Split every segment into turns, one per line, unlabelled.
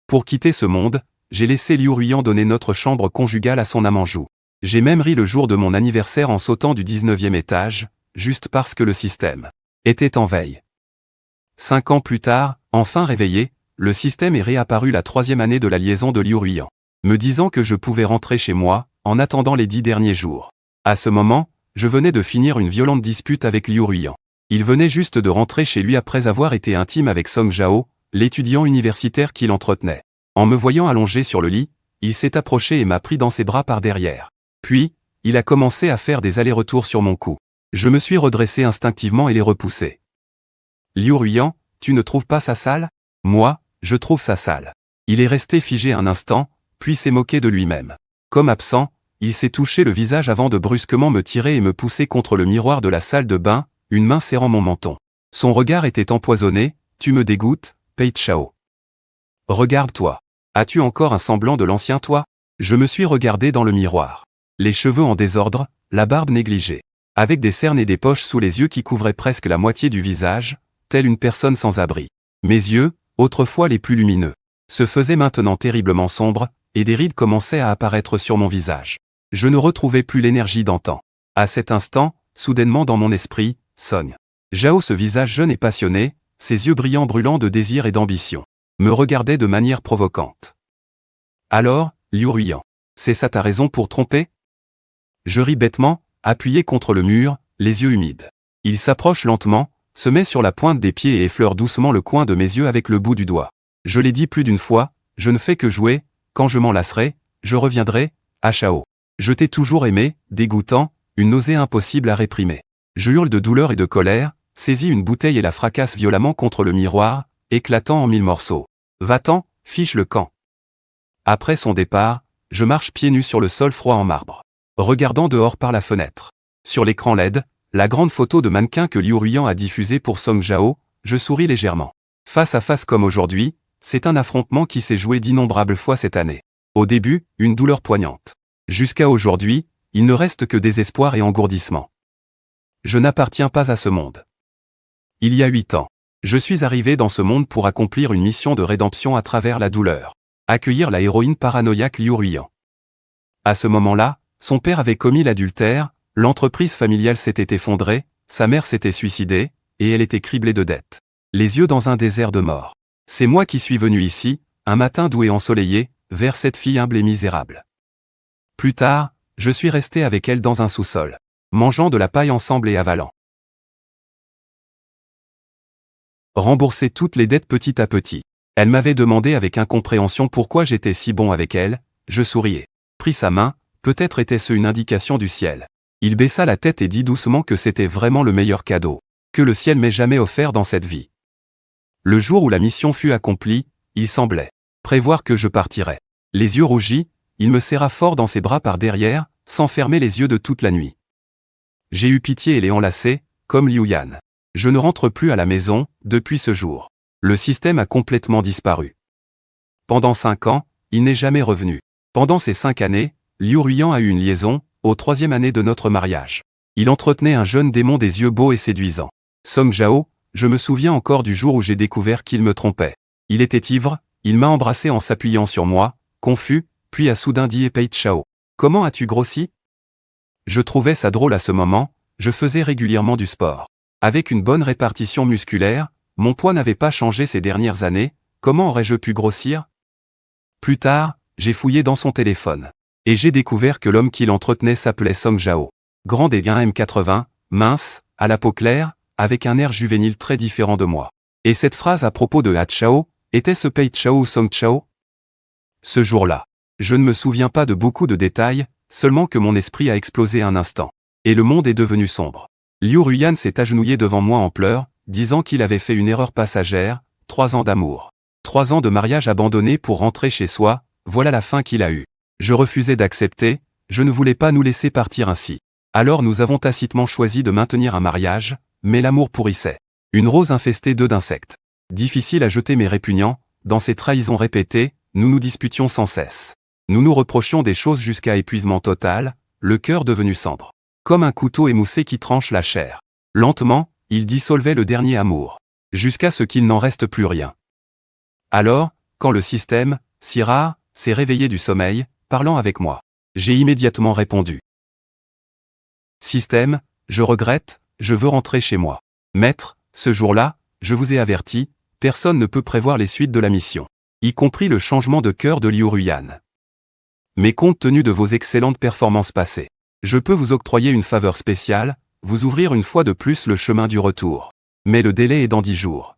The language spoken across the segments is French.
Pour quitter ce monde, j'ai laissé Liu Ruiyan donner notre chambre conjugale à son Amanjou. J'ai même ri le jour de mon anniversaire en sautant du 19e étage, juste parce que le système était en veille. 5 ans plus tard, enfin réveillé, le système est réapparu la 3e année de la liaison de Liu Ruiyan, me disant que je pouvais rentrer chez moi, en attendant les 10 derniers jours. À ce moment, je venais de finir une violente dispute avec Liu Ruiyan. Il venait juste de rentrer chez lui après avoir été intime avec Song Zhao, l'étudiant universitaire qui l'entretenait. En me voyant allongé sur le lit, il s'est approché et m'a pris dans ses bras par derrière. Puis, il a commencé à faire des allers-retours sur mon cou. Je me suis redressé instinctivement et l'ai repoussé. Liu Ruiyan, tu ne trouves pas ça sale? Moi, je trouve ça sale. Il est resté figé un instant, puis s'est moqué de lui-même. Comme absent, il s'est touché le visage avant de brusquement me tirer et me pousser contre le miroir de la salle de bain, une main serrant mon menton. Son regard était empoisonné, tu me dégoûtes, Pei Chao. Regarde-toi. As-tu encore un semblant de l'ancien toi? Je me suis regardé dans le miroir. Les cheveux en désordre, la barbe négligée. Avec des cernes et des poches sous les yeux qui couvraient presque la moitié du visage, telle une personne sans abri. Mes yeux, autrefois les plus lumineux, se faisaient maintenant terriblement sombres, et des rides commençaient à apparaître sur mon visage. Je ne retrouvais plus l'énergie d'antan. À cet instant, soudainement dans mon esprit, Song Zhao, ce visage jeune et passionné, ses yeux brillants brûlants de désir et d'ambition, me regardait de manière provocante. Alors, Liu Ruiyan, c'est ça ta raison pour tromper? Je ris bêtement, appuyé contre le mur, les yeux humides. Il s'approche lentement, se met sur la pointe des pieds et effleure doucement le coin de mes yeux avec le bout du doigt. Je l'ai dit plus d'une fois, je ne fais que jouer, quand je m'en lasserai, je reviendrai, à Chao. Je t'ai toujours aimé, dégoûtant, une nausée impossible à réprimer. Je hurle de douleur et de colère, saisis une bouteille et la fracasse violemment contre le miroir, éclatant en 1000 morceaux. Va-t'en, fiche le camp. Après son départ, je marche pieds nus sur le sol froid en marbre, regardant dehors par la fenêtre. Sur l'écran LED, la grande photo de mannequin que Liu Ruiyan a diffusée pour Song Zhao, je souris légèrement. Face à face comme aujourd'hui, c'est un affrontement qui s'est joué d'innombrables fois cette année. Au début, une douleur poignante. Jusqu'à aujourd'hui, il ne reste que désespoir et engourdissement. Je n'appartiens pas à ce monde. Il y a 8 ans, je suis arrivé dans ce monde pour accomplir une mission de rédemption à travers la douleur. Accueillir la héroïne paranoïaque Liu Ruiyan. À ce moment-là, son père avait commis l'adultère, l'entreprise familiale s'était effondrée, sa mère s'était suicidée, et elle était criblée de dettes. Les yeux dans un désert de mort. C'est moi qui suis venu ici, un matin doux et ensoleillé, vers cette fille humble et misérable. Plus tard, je suis resté avec elle dans un sous-sol, mangeant de la paille ensemble et avalant. Rembourser toutes les dettes petit à petit. Elle m'avait demandé avec incompréhension pourquoi j'étais si bon avec elle, je souriais. Pris sa main, peut-être était-ce une indication du ciel. Il baissa la tête et dit doucement que c'était vraiment le meilleur cadeau que le ciel m'ait jamais offert dans cette vie. Le jour où la mission fut accomplie, il semblait prévoir que je partirais. Les yeux rougis, il me serra fort dans ses bras par derrière, sans fermer les yeux de toute la nuit. J'ai eu pitié et l'ai enlacé, comme Liu Yan. Je ne rentre plus à la maison, depuis ce jour. Le système a complètement disparu. Pendant 5 ans, il n'est jamais revenu. Pendant ces 5 années, Liu Ruiyan a eu une liaison, aux 3e année de notre mariage. Il entretenait un jeune démon des yeux beaux et séduisants. Song Zhao, je me souviens encore du jour où j'ai découvert qu'il me trompait. Il était ivre, il m'a embrassé en s'appuyant sur moi, confus, puis a soudain dit Pei Chao. Comment as-tu grossi? Je trouvais ça drôle à ce moment, je faisais régulièrement du sport. Avec une bonne répartition musculaire, mon poids n'avait pas changé ces dernières années, comment aurais-je pu grossir? Plus tard, j'ai fouillé dans son téléphone. Et j'ai découvert que l'homme qui l'entretenait s'appelait Song Zhao. Grand et 1m80, mince, à la peau claire, avec un air juvénile très différent de moi. Et cette phrase à propos de Chao, était-ce Pei Chao ou Song Chao? Ce jour-là, je ne me souviens pas de beaucoup de détails, seulement que mon esprit a explosé un instant. Et le monde est devenu sombre. Liu Ruiyan s'est agenouillé devant moi en pleurs, disant qu'il avait fait une erreur passagère, 3 ans d'amour. 3 ans de mariage abandonné pour rentrer chez soi, voilà la fin qu'il a eue. Je refusais d'accepter, je ne voulais pas nous laisser partir ainsi. Alors nous avons tacitement choisi de maintenir un mariage, mais l'amour pourrissait. Une rose infestée d'œufs d'insectes. Difficile à jeter mais répugnant, dans ces trahisons répétées, nous nous disputions sans cesse. Nous nous reprochions des choses jusqu'à épuisement total, le cœur devenu cendre. Comme un couteau émoussé qui tranche la chair. Lentement, il dissolvait le dernier amour. Jusqu'à ce qu'il n'en reste plus rien. Alors, quand le système, si rare, s'est réveillé du sommeil, parlant avec moi. J'ai immédiatement répondu. Système, je regrette, je veux rentrer chez moi. Maître, ce jour-là, je vous ai averti, personne ne peut prévoir les suites de la mission, y compris le changement de cœur de Liu Ruyan. Mais compte tenu de vos excellentes performances passées, je peux vous octroyer une faveur spéciale, vous ouvrir une fois de plus le chemin du retour. Mais le délai est dans 10 jours.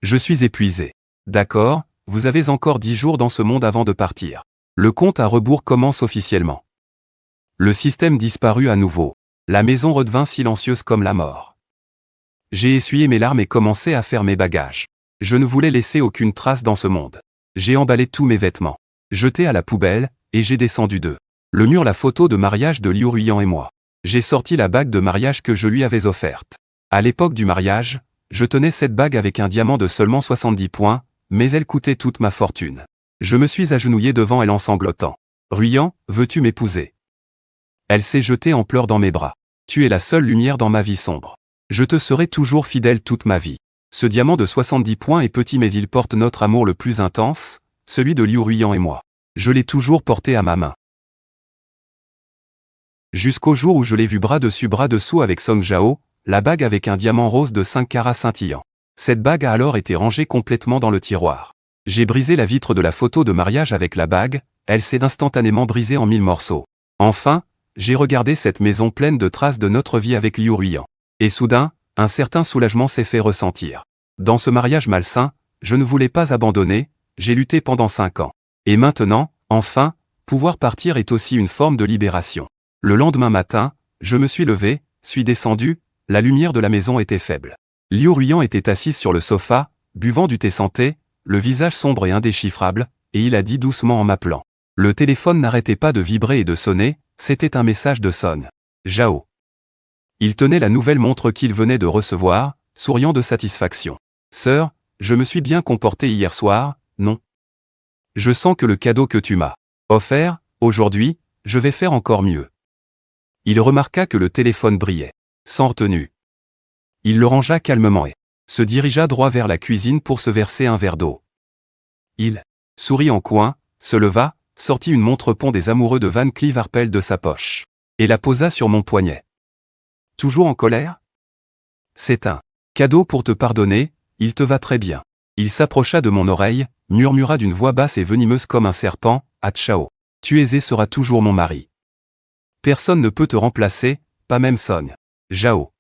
Je suis épuisé. D'accord, vous avez encore 10 jours dans ce monde avant de partir. Le compte à rebours commence officiellement. Le système disparut à nouveau. La maison redevint silencieuse comme la mort. J'ai essuyé mes larmes et commencé à faire mes bagages. Je ne voulais laisser aucune trace dans ce monde. J'ai emballé tous mes vêtements, jeté à la poubelle, et j'ai descendu le mur la photo de mariage de Liu Ruyan et moi. J'ai sorti la bague de mariage que je lui avais offerte. À l'époque du mariage, je tenais cette bague avec un diamant de seulement 70 points, mais elle coûtait toute ma fortune. Je me suis agenouillé devant elle en sanglotant. Ruyan, veux-tu m'épouser? Elle s'est jetée en pleurs dans mes bras. Tu es la seule lumière dans ma vie sombre. Je te serai toujours fidèle toute ma vie. Ce diamant de 70 points est petit mais il porte notre amour le plus intense, celui de Liu Ruyan et moi. Je l'ai toujours porté à ma main. Jusqu'au jour où je l'ai vu bras dessus bras dessous avec Song Zhao, la bague avec un diamant rose de 5 carats scintillant. Cette bague a alors été rangée complètement dans le tiroir. J'ai brisé la vitre de la photo de mariage avec la bague, elle s'est instantanément brisée en 1000 morceaux. Enfin, j'ai regardé cette maison pleine de traces de notre vie avec Liu Ruyan. Et soudain, un certain soulagement s'est fait ressentir. Dans ce mariage malsain, je ne voulais pas abandonner, j'ai lutté pendant 5 ans. Et maintenant, enfin, pouvoir partir est aussi une forme de libération. Le lendemain matin, je me suis levé, suis descendu, la lumière de la maison était faible. Liu Ruyan était assis sur le sofa, buvant du thé santé, le visage sombre et indéchiffrable, et il a dit doucement en m'appelant. Le téléphone n'arrêtait pas de vibrer et de sonner, c'était un message de Song Zhao. Il tenait la nouvelle montre qu'il venait de recevoir, souriant de satisfaction. Sœur, je me suis bien comporté hier soir, non? Je sens que le cadeau que tu m'as offert, aujourd'hui, je vais faire encore mieux. Il remarqua que le téléphone brillait, sans retenue. Il le rangea calmement et se dirigea droit vers la cuisine pour se verser un verre d'eau. Il sourit en coin, se leva, sortit une montre Pont des amoureux de Van Cleef Arpels de sa poche, et la posa sur mon poignet. Toujours en colère? C'est un cadeau pour te pardonner, il te va très bien. Il s'approcha de mon oreille, murmura d'une voix basse et venimeuse comme un serpent, « Ah Chao, tu es et seras toujours mon mari. Personne ne peut te remplacer, pas même Song Zhao.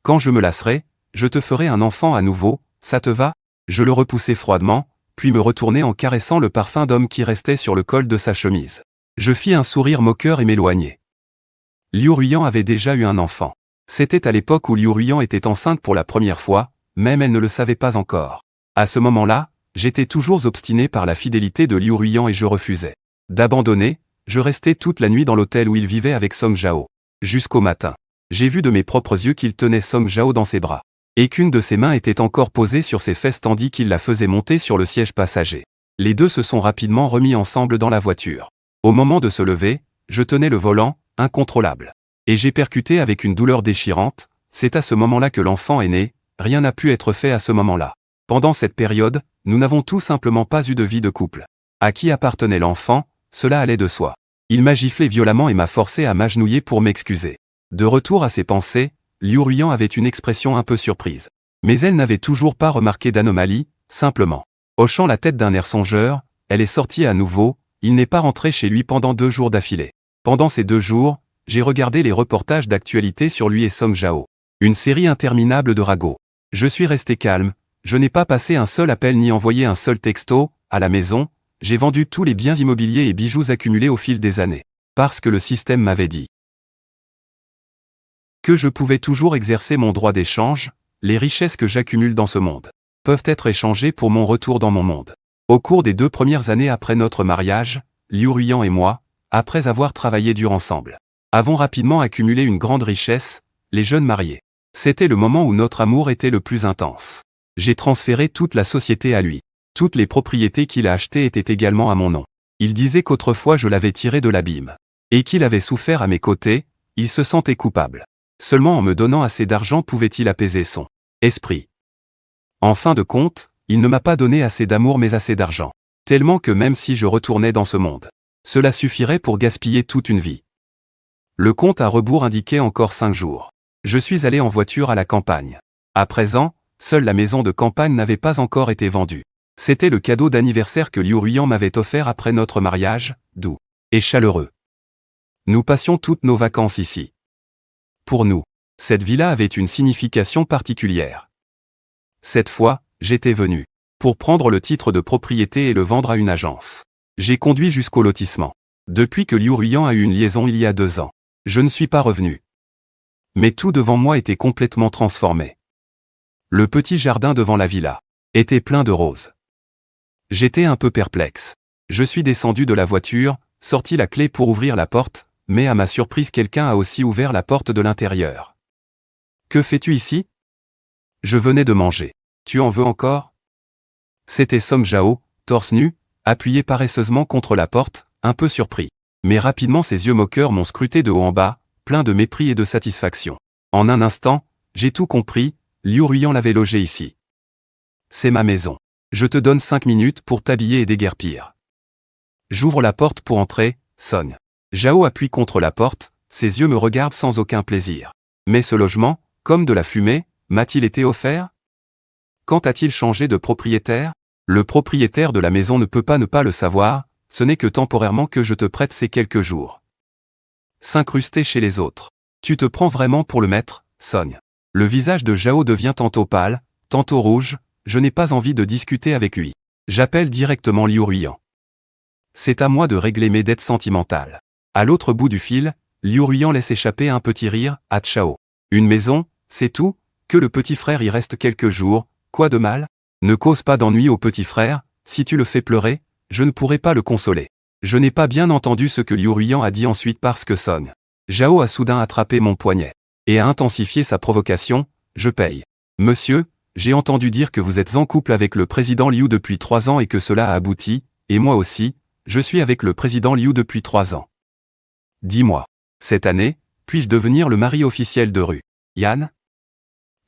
Quand je me lasserai, je te ferai un enfant à nouveau, ça te va? » Je le repoussai froidement, puis me retournai en caressant le parfum d'homme qui restait sur le col de sa chemise. Je fis un sourire moqueur et m'éloignai. Liu Ruyan avait déjà eu un enfant. C'était à l'époque où Liu Ruyan était enceinte pour la première fois, même elle ne le savait pas encore. À ce moment-là, j'étais toujours obstiné par la fidélité de Liu Ruyan et je refusais d'abandonner. Je restai toute la nuit dans l'hôtel où il vivait avec Song Zhao. Jusqu'au matin. J'ai vu de mes propres yeux qu'il tenait Song Zhao dans ses bras, et qu'une de ses mains était encore posée sur ses fesses tandis qu'il la faisait monter sur le siège passager. Les deux se sont rapidement remis ensemble dans la voiture. Au moment de se lever, je tenais le volant, incontrôlable. Et j'ai percuté avec une douleur déchirante, c'est à ce moment-là que l'enfant est né, rien n'a pu être fait à ce moment-là. Pendant cette période, nous n'avons tout simplement pas eu de vie de couple. À qui appartenait l'enfant? Cela allait de soi. Il m'a giflé violemment et m'a forcé à m'agenouiller pour m'excuser. De retour à ses pensées, Liu Ruyan avait une expression un peu surprise. Mais elle n'avait toujours pas remarqué d'anomalie, simplement. Hochant la tête d'un air songeur, elle est sortie à nouveau, il n'est pas rentré chez lui pendant 2 jours d'affilée. Pendant ces 2 jours, j'ai regardé les reportages d'actualité sur lui et Song Zhao. Une série interminable de ragots. Je suis resté calme, je n'ai pas passé un seul appel ni envoyé un seul texto, à la maison. J'ai vendu tous les biens immobiliers et bijoux accumulés au fil des années. Parce que le système m'avait dit que je pouvais toujours exercer mon droit d'échange, les richesses que j'accumule dans ce monde peuvent être échangées pour mon retour dans mon monde. Au cours des 2 premières années après notre mariage, Liu Ruyan et moi, après avoir travaillé dur ensemble, avons rapidement accumulé une grande richesse, les jeunes mariés. C'était le moment où notre amour était le plus intense. J'ai transféré toute la société à lui. Toutes les propriétés qu'il a achetées étaient également à mon nom. Il disait qu'autrefois je l'avais tiré de l'abîme. Et qu'il avait souffert à mes côtés, il se sentait coupable. Seulement en me donnant assez d'argent pouvait-il apaiser son esprit. En fin de compte, Il ne m'a pas donné assez d'amour mais assez d'argent. Tellement que même si je retournais dans ce monde, cela suffirait pour gaspiller toute une vie. Le compte à rebours indiquait encore 5 jours. Je suis allé en voiture à la campagne. À présent, seule la maison de campagne n'avait pas encore été vendue. C'était le cadeau d'anniversaire que Liu Ruiyan m'avait offert après notre mariage, doux et chaleureux. Nous passions toutes nos vacances ici. Pour nous, cette villa avait une signification particulière. Cette fois, j'étais venu pour prendre le titre de propriété et le vendre à une agence. J'ai conduit jusqu'au lotissement. Depuis que Liu Ruiyan a eu une liaison il y a 2 ans, je ne suis pas revenu. Mais tout devant moi était complètement transformé. Le petit jardin devant la villa était plein de roses. J'étais un peu perplexe. Je suis descendu de la voiture, sorti la clé pour ouvrir la porte, mais à ma surprise quelqu'un a aussi ouvert la porte de l'intérieur. « Que fais-tu ici ? » ? Je venais de manger. Tu en veux encore ? C'était Song Jao, torse nu, appuyé paresseusement contre la porte, un peu surpris. Mais rapidement ses yeux moqueurs m'ont scruté de haut en bas, plein de mépris et de satisfaction. En un instant, j'ai tout compris, Liu Ruiyan l'avait logé ici. C'est ma maison. Je te donne 5 minutes pour t'habiller et déguerpir. J'ouvre la porte pour entrer, Song Jao appuie contre la porte, ses yeux me regardent sans aucun plaisir. Mais ce logement, comme de la fumée, m'a-t-il été offert ? Quand a-t-il changé de propriétaire ? Le propriétaire de la maison ne peut pas ne pas le savoir, ce n'est que temporairement que je te prête ces quelques jours. S'incruster chez les autres. Tu te prends vraiment pour le maître, Song. Le visage de Jao devient tantôt pâle, tantôt rouge, je n'ai pas envie de discuter avec lui. J'appelle directement Liu Ruiyan. C'est à moi de régler mes dettes sentimentales. À l'autre bout du fil, Liu Ruiyan laisse échapper un petit rire, à Chao. Une maison, c'est tout, que le petit frère y reste quelques jours, quoi de mal ? Ne cause pas d'ennui au petit frère, si tu le fais pleurer, je ne pourrai pas le consoler. Je n'ai pas bien entendu ce que Liu Ruiyan a dit ensuite parce que Song Jao a soudain attrapé mon poignet et a intensifié sa provocation, je paye. Monsieur, j'ai entendu dire que vous êtes en couple avec le président Liu depuis 3 ans et que cela a abouti, et moi aussi, je suis avec le président Liu depuis 3 ans. Dis-moi, cette année, puis-je devenir le mari officiel de Ruiyan ?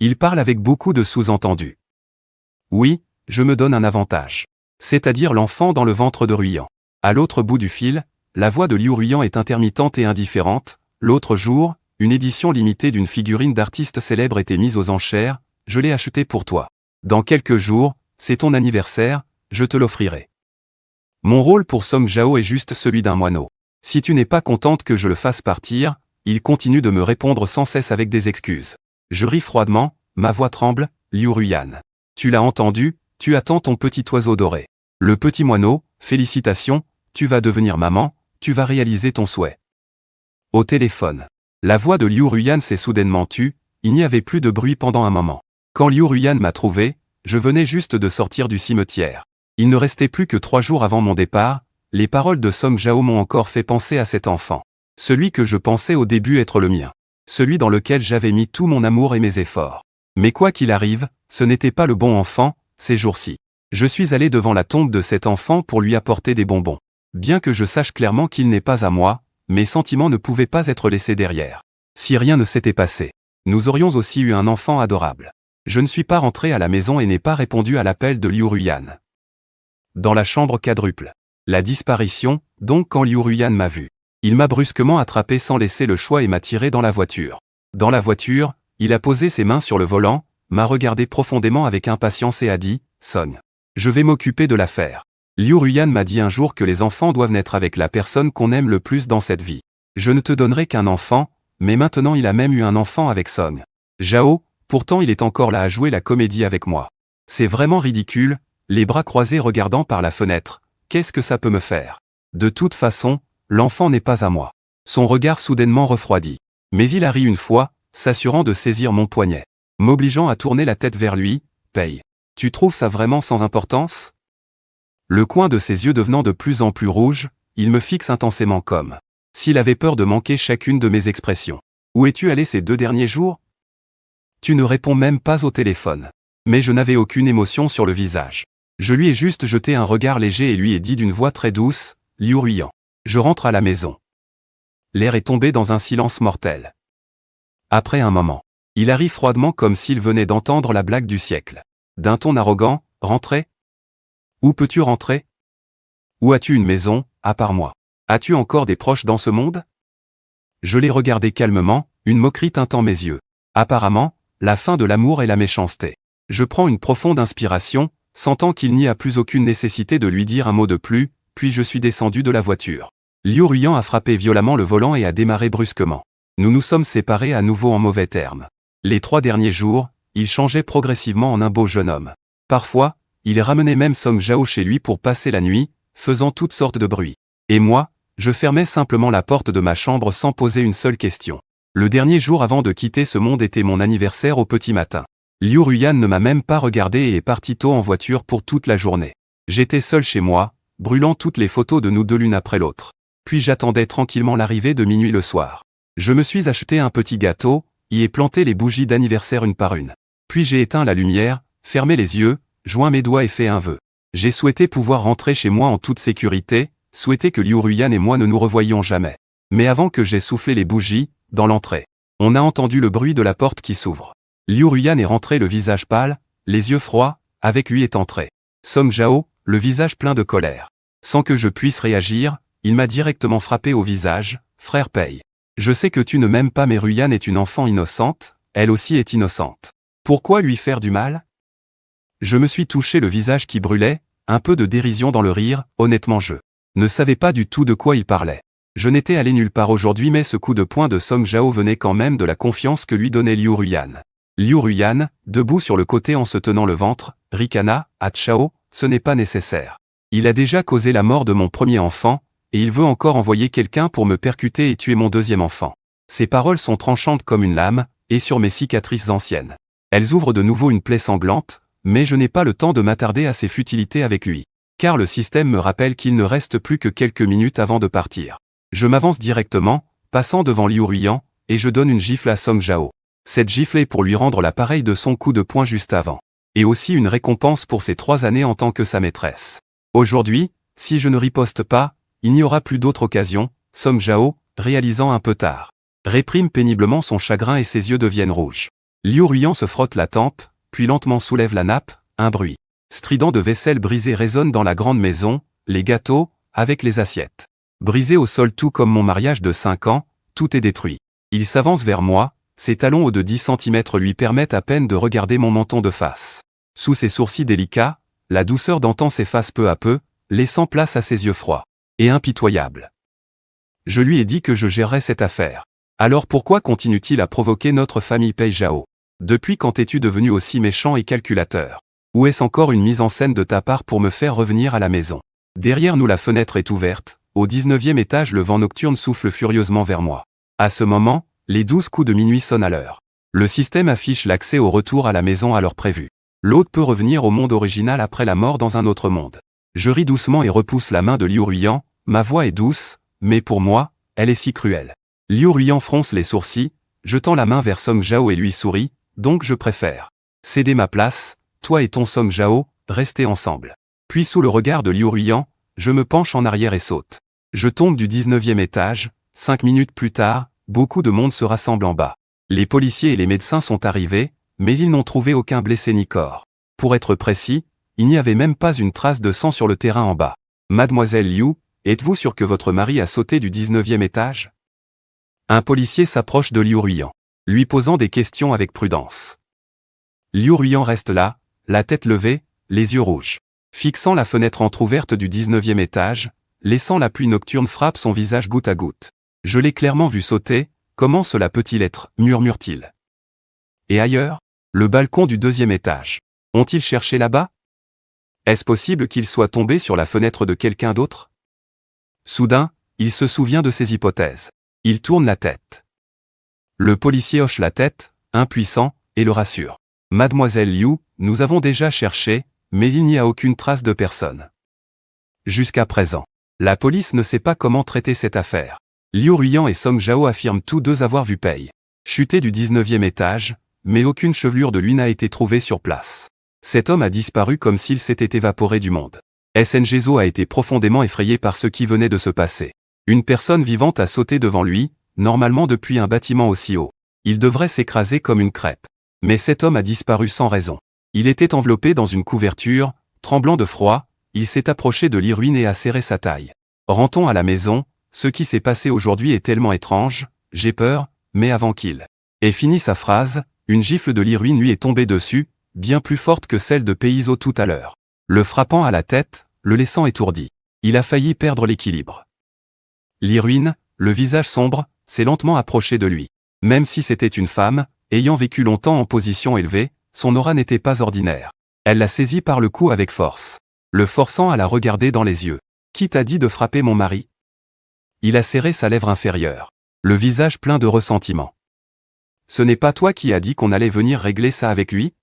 Il parle avec beaucoup de sous-entendus. Oui, je me donne un avantage. C'est-à-dire l'enfant dans le ventre de Ruiyan. À l'autre bout du fil, la voix de Liu Ruiyan est intermittente et indifférente. L'autre jour, une édition limitée d'une figurine d'artiste célèbre était mise aux enchères, je l'ai achetée pour toi. Dans quelques jours, c'est ton anniversaire, je te l'offrirai. Mon rôle pour Song Jao est juste celui d'un moineau. Si tu n'es pas contente que je le fasse partir, il continue de me répondre sans cesse avec des excuses. Je ris froidement, ma voix tremble, Liu Ruiyan. Tu l'as entendu, tu attends ton petit oiseau doré. Le petit moineau, félicitations, tu vas devenir maman, tu vas réaliser ton souhait. Au téléphone. La voix de Liu Ruiyan s'est soudainement tue, il n'y avait plus de bruit pendant un moment. Quand Liu Ruiyan m'a trouvé, je venais juste de sortir du cimetière. Il ne restait plus que 3 jours avant mon départ, les paroles de Song Jao m'ont encore fait penser à cet enfant. Celui que je pensais au début être le mien. Celui dans lequel j'avais mis tout mon amour et mes efforts. Mais quoi qu'il arrive, ce n'était pas le bon enfant, ces jours-ci. Je suis allé devant la tombe de cet enfant pour lui apporter des bonbons. Bien que je sache clairement qu'il n'est pas à moi, mes sentiments ne pouvaient pas être laissés derrière. Si rien ne s'était passé, nous aurions aussi eu un enfant adorable. Je ne suis pas rentré à la maison et n'ai pas répondu à l'appel de Liu Ruiyan. Dans la chambre quadruple. La disparition, donc quand Liu Ruiyan m'a vu. Il m'a brusquement attrapé sans laisser le choix et m'a tiré dans la voiture. Dans la voiture, il a posé ses mains sur le volant, m'a regardé profondément avec impatience et a dit « Song, je vais m'occuper de l'affaire. » Liu Ruiyan m'a dit un jour que les enfants doivent naître avec la personne qu'on aime le plus dans cette vie. Je ne te donnerai qu'un enfant, mais maintenant il a même eu un enfant avec Song Jao, pourtant il est encore là à jouer la comédie avec moi. C'est vraiment ridicule, les bras croisés regardant par la fenêtre, qu'est-ce que ça peut me faire ? De toute façon, l'enfant n'est pas à moi. Son regard soudainement refroidit. Mais il a ri une fois, s'assurant de saisir mon poignet. M'obligeant à tourner la tête vers lui, paye. Tu trouves ça vraiment sans importance ? Le coin de ses yeux devenant de plus en plus rouge, il me fixe intensément comme s'il avait peur de manquer chacune de mes expressions. Où es-tu allé ces 2 derniers jours ? Tu ne réponds même pas au téléphone. Mais je n'avais aucune émotion sur le visage. Je lui ai juste jeté un regard léger et lui ai dit d'une voix très douce, Liu Ruiyan. Je rentre à la maison. L'air est tombé dans un silence mortel. Après un moment, il a ri froidement comme s'il venait d'entendre la blague du siècle. D'un ton arrogant, Rentrer? Où peux-tu rentrer? Où as-tu une maison, à part moi? As-tu encore des proches dans ce monde? Je l'ai regardé calmement, une moquerie teintant mes yeux. Apparemment, la fin de l'amour est la méchanceté. Je prends une profonde inspiration, sentant qu'il n'y a plus aucune nécessité de lui dire un mot de plus, puis je suis descendu de la voiture. Liu Ruiyan a frappé violemment le volant et a démarré brusquement. Nous nous sommes séparés à nouveau en mauvais termes. Les 3 derniers jours, il changeait progressivement en un beau jeune homme. Parfois, il ramenait même Song Jao chez lui pour passer la nuit, faisant toutes sortes de bruits. Et moi, je fermais simplement la porte de ma chambre sans poser une seule question. Le dernier jour avant de quitter ce monde était mon anniversaire au petit matin. Liu Ruiyan ne m'a même pas regardé et est parti tôt en voiture pour toute la journée. J'étais seul chez moi, brûlant toutes les photos de nous deux l'une après l'autre. Puis j'attendais tranquillement l'arrivée de minuit le soir. Je me suis acheté un petit gâteau, y ai planté les bougies d'anniversaire une par une. Puis j'ai éteint la lumière, fermé les yeux, joint mes doigts et fait un vœu. J'ai souhaité pouvoir rentrer chez moi en toute sécurité, souhaité que Liu Ruiyan et moi ne nous revoyions jamais. Mais avant que j'aie soufflé les bougies, dans l'entrée, on a entendu le bruit de la porte qui s'ouvre. Liu Ruiyan est rentré le visage pâle, les yeux froids, avec lui est entré Song Jao, le visage plein de colère. Sans que je puisse réagir, il m'a directement frappé au visage, « Frère Pei. Je sais que tu ne m'aimes pas mais Ruiyan est une enfant innocente, elle aussi est innocente. Pourquoi lui faire du mal ?» Je me suis touché le visage qui brûlait, un peu de dérision dans le rire, honnêtement je ne savais pas du tout de quoi il parlait. Je n'étais allé nulle part aujourd'hui mais ce coup de poing de Song Jao venait quand même de la confiance que lui donnait Liu Ruiyan. Liu Ruiyan, debout sur le côté en se tenant le ventre, ricana, « Ah Chao, ce n'est pas nécessaire. Il a déjà causé la mort de mon premier enfant, et il veut encore envoyer quelqu'un pour me percuter et tuer mon deuxième enfant. » Ses paroles sont tranchantes comme une lame, et sur mes cicatrices anciennes. Elles ouvrent de nouveau une plaie sanglante, mais je n'ai pas le temps de m'attarder à ces futilités avec lui. Car le système me rappelle qu'il ne reste plus que quelques minutes avant de partir. Je m'avance directement, passant devant Liu Ruiyan, et je donne une gifle à Song Jao. Cette gifle est pour lui rendre l'appareil de son coup de poing juste avant. Et aussi une récompense pour ses 3 années en tant que sa maîtresse. Aujourd'hui, si je ne riposte pas, il n'y aura plus d'autre occasion, Song Jao, réalisant un peu tard, réprime péniblement son chagrin et ses yeux deviennent rouges. Liu Ruiyan se frotte la tempe, puis lentement soulève la nappe, un bruit strident de vaisselle brisée résonne dans la grande maison, les gâteaux, avec les assiettes brisées au sol tout comme mon mariage de 5 ans, tout est détruit. Il s'avance vers moi, ses talons hauts de 10 cm lui permettent à peine de regarder mon menton de face. Sous ses sourcils délicats, la douceur d'antan s'efface peu à peu, laissant place à ses yeux froids et impitoyables. Je lui ai dit que je gérerais cette affaire. Alors pourquoi continue-t-il à provoquer notre famille Pei Jao? Depuis quand es-tu devenu aussi méchant et calculateur? Ou est-ce encore une mise en scène de ta part pour me faire revenir à la maison? Derrière nous la fenêtre est ouverte, au 19e étage le vent nocturne souffle furieusement vers moi. À ce moment, les 12 coups de minuit sonnent à l'heure. Le système affiche l'accès au retour à la maison à l'heure prévue. L'hôte peut revenir au monde original après la mort dans un autre monde. Je ris doucement et repousse la main de Liu Ruiyan, ma voix est douce, mais pour moi, elle est si cruelle. Liu Ruiyan fronce les sourcils, jetant la main vers Song Jao et lui sourit, donc je préfère céder ma place, toi et ton Song Jao, restez ensemble. Puis sous le regard de Liu Ruiyan, je me penche en arrière et saute. Je tombe du 19e étage, 5 minutes plus tard, beaucoup de monde se rassemble en bas. Les policiers et les médecins sont arrivés, mais ils n'ont trouvé aucun blessé ni corps. Pour être précis, il n'y avait même pas une trace de sang sur le terrain en bas. Mademoiselle Liu, êtes-vous sûre que votre mari a sauté du 19e étage? Un policier s'approche de Liu Ruiyan, lui posant des questions avec prudence. Liu Ruiyan reste là, la tête levée, les yeux rouges, fixant la fenêtre entr'ouverte du 19e étage, laissant la pluie nocturne frapper son visage goutte à goutte. Je l'ai clairement vu sauter, comment cela peut-il être, murmure-t-il. Et ailleurs? Le balcon du 2e étage. Ont-ils cherché là-bas? Est-ce possible qu'il soit tombé sur la fenêtre de quelqu'un d'autre? Soudain, il se souvient de ses hypothèses. Il tourne la tête. Le policier hoche la tête, impuissant, et le rassure. Mademoiselle Liu, nous avons déjà cherché, mais il n'y a aucune trace de personne. Jusqu'à présent, la police ne sait pas comment traiter cette affaire. Liu Ruiyan et Song Jao affirment tous deux avoir vu Pei chuter du 19e étage, mais aucune chevelure de lui n'a été trouvée sur place. Cet homme a disparu comme s'il s'était évaporé du monde. SNGZO a été profondément effrayé par ce qui venait de se passer. Une personne vivante a sauté devant lui, normalement depuis un bâtiment aussi haut. Il devrait s'écraser comme une crêpe. Mais cet homme a disparu sans raison. Il était enveloppé dans une couverture, tremblant de froid, il s'est approché de l'Irwin et a serré sa taille. Rentrons à la maison, ce qui s'est passé aujourd'hui est tellement étrange, j'ai peur, mais avant qu'il ait fini sa phrase, une gifle de l'Irwin lui est tombée dessus, bien plus forte que celle de Peiso tout à l'heure. Le frappant à la tête, le laissant étourdi. Il a failli perdre l'équilibre. L'Irwin, le visage sombre, s'est lentement approché de lui. Même si c'était une femme, ayant vécu longtemps en position élevée, son aura n'était pas ordinaire. Elle l'a saisi par le cou avec force, le forçant à la regarder dans les yeux. « Qui t'a dit de frapper mon mari ?» Il a serré sa lèvre inférieure, le visage plein de ressentiment. « Ce n'est pas toi qui as dit qu'on allait venir régler ça avec lui ?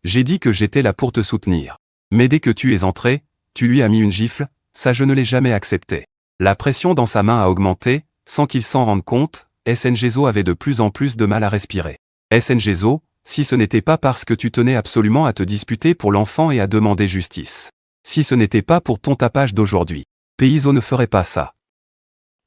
J'ai dit que j'étais là pour te soutenir. Mais dès que tu es entré, tu lui as mis une gifle, ça je ne l'ai jamais accepté. » La pression dans sa main a augmenté, sans qu'il s'en rende compte, SNGzo avait de plus en plus de mal à respirer. SNGzo, si ce n'était pas parce que tu tenais absolument à te disputer pour l'enfant et à demander justice. Si ce n'était pas pour ton tapage d'aujourd'hui. Peiso ne ferait pas ça.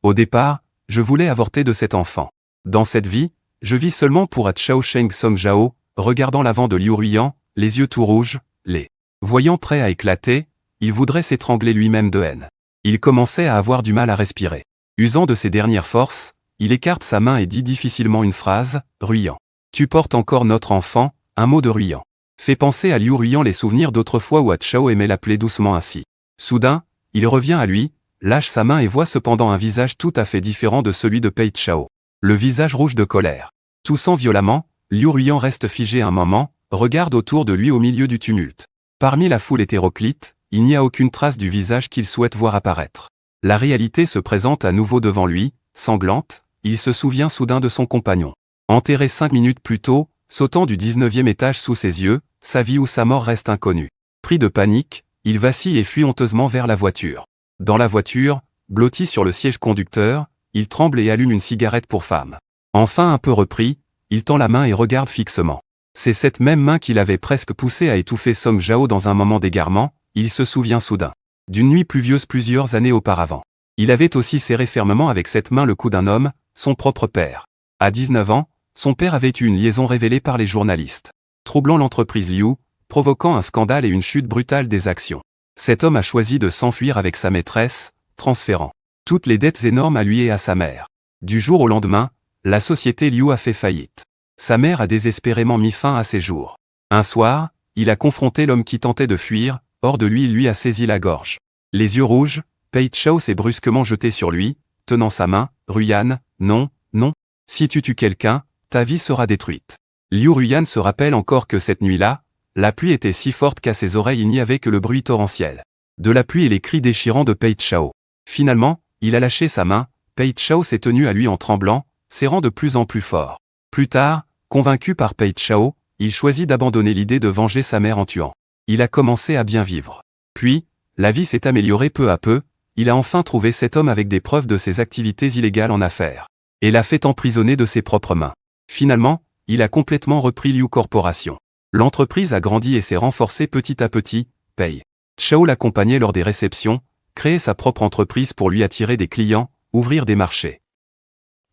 Au départ, je voulais avorter de cet enfant. Dans cette vie, je vis seulement pour être Chao Sheng Song Jao, regardant l'avant de Liu Ruiyan, les yeux tout rouges, les voyant prêt à éclater, il voudrait s'étrangler lui-même de haine. Il commençait à avoir du mal à respirer. Usant de ses dernières forces, il écarte sa main et dit difficilement une phrase, « Ruiyan. Tu portes encore notre enfant », un mot de Ruiyan. Fait penser à Liu Ruiyan les souvenirs d'autrefois où Chao aimait l'appeler doucement ainsi. Soudain, il revient à lui, lâche sa main et voit cependant un visage tout à fait différent de celui de Pei Chao. Le visage rouge de colère. Toussant violemment, Liu Ruiyan reste figé un moment, regarde autour de lui au milieu du tumulte. Parmi la foule hétéroclite, il n'y a aucune trace du visage qu'il souhaite voir apparaître. La réalité se présente à nouveau devant lui, sanglante, il se souvient soudain de son compagnon. Enterré 5 minutes plus tôt, sautant du 19e étage sous ses yeux, sa vie ou sa mort reste inconnue. Pris de panique, il vacille et fuit honteusement vers la voiture. Dans la voiture, blotti sur le siège conducteur, il tremble et allume une cigarette pour femme. Enfin un peu repris, il tend la main et regarde fixement. C'est cette même main qui l'avait presque poussé à étouffer Song Jao dans un moment d'égarement. Il se souvient soudain d'une nuit pluvieuse plusieurs années auparavant. Il avait aussi serré fermement avec cette main le cou d'un homme, son propre père. À 19 ans, son père avait eu une liaison révélée par les journalistes, troublant l'entreprise Liu, provoquant un scandale et une chute brutale des actions. Cet homme a choisi de s'enfuir avec sa maîtresse, transférant toutes les dettes énormes à lui et à sa mère. Du jour au lendemain, la société Liu a fait faillite. Sa mère a désespérément mis fin à ses jours. Un soir, il a confronté l'homme qui tentait de fuir. Hors de lui, il lui a saisi la gorge. Les yeux rouges, Pei Chao s'est brusquement jeté sur lui, tenant sa main, « Ruiyan, non, non. Si tu tues quelqu'un, ta vie sera détruite. » Liu Ruiyan se rappelle encore que cette nuit-là, la pluie était si forte qu'à ses oreilles il n'y avait que le bruit torrentiel de la pluie et les cris déchirants de Pei Chao. Finalement, il a lâché sa main, Pei Chao s'est tenu à lui en tremblant, serrant de plus en plus fort. Plus tard, convaincu par Pei Chao, il choisit d'abandonner l'idée de venger sa mère en tuant. Il a commencé à bien vivre. Puis, la vie s'est améliorée peu à peu, il a enfin trouvé cet homme avec des preuves de ses activités illégales en affaires. Et l'a fait emprisonner de ses propres mains. Finalement, il a complètement repris Liu Corporation. L'entreprise a grandi et s'est renforcée petit à petit, Pei Chao l'accompagnait lors des réceptions, créait sa propre entreprise pour lui attirer des clients, ouvrir des marchés.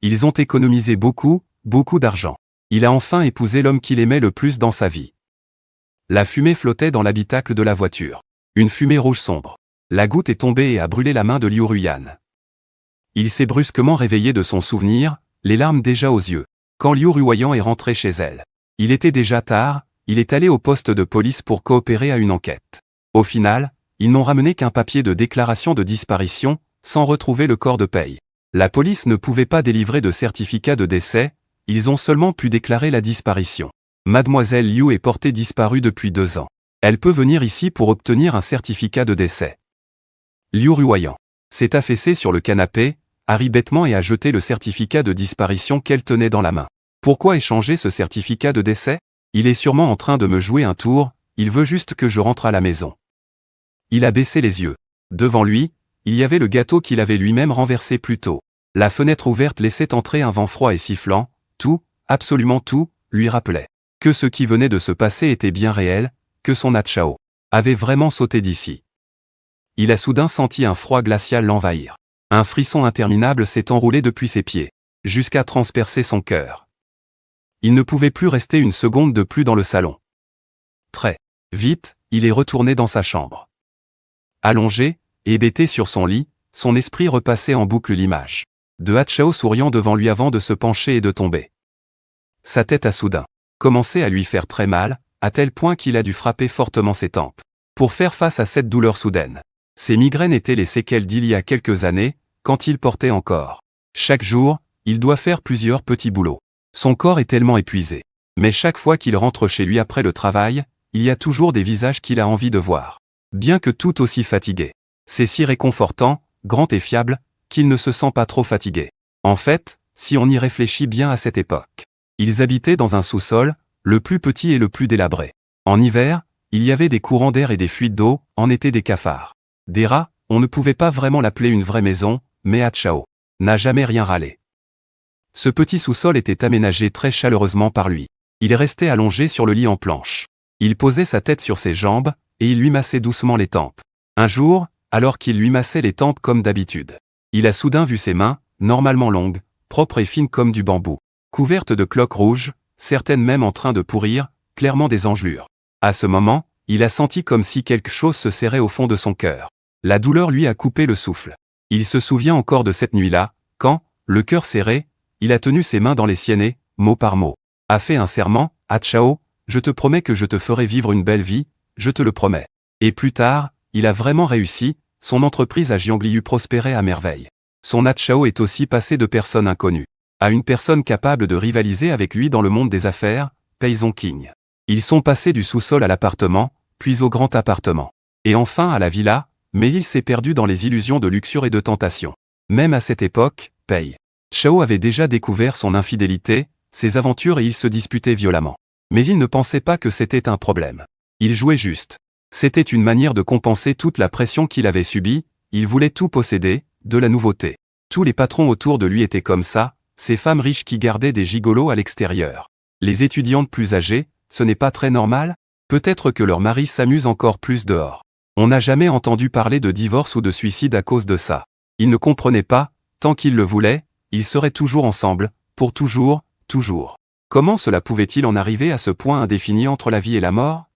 Ils ont économisé beaucoup, beaucoup d'argent. Il a enfin épousé l'homme qu'il aimait le plus dans sa vie. La fumée flottait dans l'habitacle de la voiture. Une fumée rouge sombre. La goutte est tombée et a brûlé la main de Liu Ruiyan. Il s'est brusquement réveillé de son souvenir, les larmes déjà aux yeux. Quand Liu Ruiyan est rentré chez elle. Il était déjà tard, il est allé au poste de police pour coopérer à une enquête. Au final, ils n'ont ramené qu'un papier de déclaration de disparition, sans retrouver le corps de Pei. La police ne pouvait pas délivrer de certificat de décès, ils ont seulement pu déclarer la disparition. Mademoiselle Liu est portée disparue depuis 2 ans. Elle peut venir ici pour obtenir un certificat de décès. Liu Ruiyan s'est affaissée sur le canapé, a ri bêtement et a jeté le certificat de disparition qu'elle tenait dans la main. Pourquoi échanger ce certificat de décès? Il est sûrement en train de me jouer un tour, il veut juste que je rentre à la maison. Il a baissé les yeux. Devant lui, il y avait le gâteau qu'il avait lui-même renversé plus tôt. La fenêtre ouverte laissait entrer un vent froid et sifflant, tout, absolument tout, lui rappelait que ce qui venait de se passer était bien réel, que son Chao avait vraiment sauté d'ici. Il a soudain senti un froid glacial l'envahir. Un frisson interminable s'est enroulé depuis ses pieds, jusqu'à transpercer son cœur. Il ne pouvait plus rester une seconde de plus dans le salon. Très vite, il est retourné dans sa chambre. Allongé, hébété sur son lit, son esprit repassait en boucle l'image de Hachao souriant devant lui avant de se pencher et de tomber. Sa tête a soudain commencé à lui faire très mal, à tel point qu'il a dû frapper fortement ses tempes pour faire face à cette douleur soudaine. Ses migraines étaient les séquelles d'il y a quelques années, quand il portait encore. Chaque jour, il doit faire plusieurs petits boulots. Son corps est tellement épuisé. Mais chaque fois qu'il rentre chez lui après le travail, il y a toujours des visages qu'il a envie de voir. Bien que tout aussi fatigué. C'est si réconfortant, grand et fiable, qu'il ne se sent pas trop fatigué. En fait, si on y réfléchit bien à cette époque. Ils habitaient dans un sous-sol, le plus petit et le plus délabré. En hiver, il y avait des courants d'air et des fuites d'eau, en été des cafards. Des rats, on ne pouvait pas vraiment l'appeler une vraie maison, mais Hachao n'a jamais rien râlé. Ce petit sous-sol était aménagé très chaleureusement par lui. Il restait allongé sur le lit en planche. Il posait sa tête sur ses jambes, et il lui massait doucement les tempes. Un jour, alors qu'il lui massait les tempes comme d'habitude, il a soudain vu ses mains, normalement longues, propres et fines comme du bambou, couvertes de cloques rouges, certaines même en train de pourrir, clairement des engelures. À ce moment, il a senti comme si quelque chose se serrait au fond de son cœur. La douleur lui a coupé le souffle. Il se souvient encore de cette nuit-là, quand, le cœur serré, il a tenu ses mains dans les siennes et, mot par mot, a fait un serment, « Hachao, je te promets que je te ferai vivre une belle vie, je te le promets. » Et plus tard, il a vraiment réussi, son entreprise à Jiangliu prospérait à merveille. Son Hachao est aussi passé de personne inconnue à une personne capable de rivaliser avec lui dans le monde des affaires, Pei Zongqing. Ils sont passés du sous-sol à l'appartement, puis au grand appartement. Et enfin à la villa, mais il s'est perdu dans les illusions de luxure et de tentation. Même à cette époque, Pei Chao avait déjà découvert son infidélité, ses aventures et ils se disputaient violemment. Mais il ne pensait pas que c'était un problème. Il jouait juste. C'était une manière de compenser toute la pression qu'il avait subie, il voulait tout posséder, de la nouveauté. Tous les patrons autour de lui étaient comme ça, ces femmes riches qui gardaient des gigolos à l'extérieur. Les étudiantes plus âgées, ce n'est pas très normal? Peut-être que leurs maris s'amusent encore plus dehors. On n'a jamais entendu parler de divorce ou de suicide à cause de ça. Ils ne comprenaient pas, tant qu'ils le voulaient, ils seraient toujours ensemble, pour toujours, toujours. Comment cela pouvait-il en arriver à ce point indéfini entre la vie et la mort?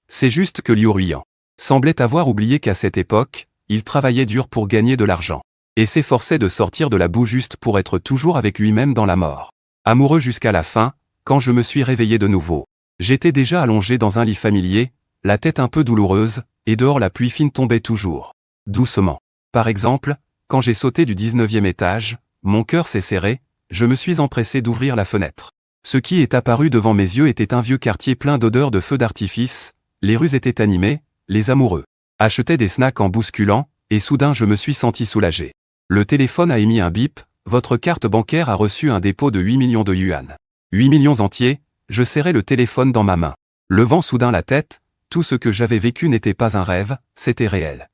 C'est juste que Liu Ruiyan semblait avoir oublié qu'à cette époque, il travaillait dur pour gagner de l'argent, et s'efforçait de sortir de la boue juste pour être toujours avec lui-même dans la mort. Amoureux jusqu'à la fin, quand je me suis réveillé de nouveau, j'étais déjà allongé dans un lit familier, la tête un peu douloureuse, et dehors la pluie fine tombait toujours. Doucement. Par exemple, quand j'ai sauté du 19e étage, mon cœur s'est serré, je me suis empressé d'ouvrir la fenêtre. Ce qui est apparu devant mes yeux était un vieux quartier plein d'odeurs de feux d'artifice, les rues étaient animées, les amoureux achetaient des snacks en bousculant, et soudain je me suis senti soulagé. Le téléphone a émis un bip, votre carte bancaire a reçu un dépôt de 8 millions de yuan. 8 millions entiers, je serrais le téléphone dans ma main. Levant soudain la tête, tout ce que j'avais vécu n'était pas un rêve, c'était réel.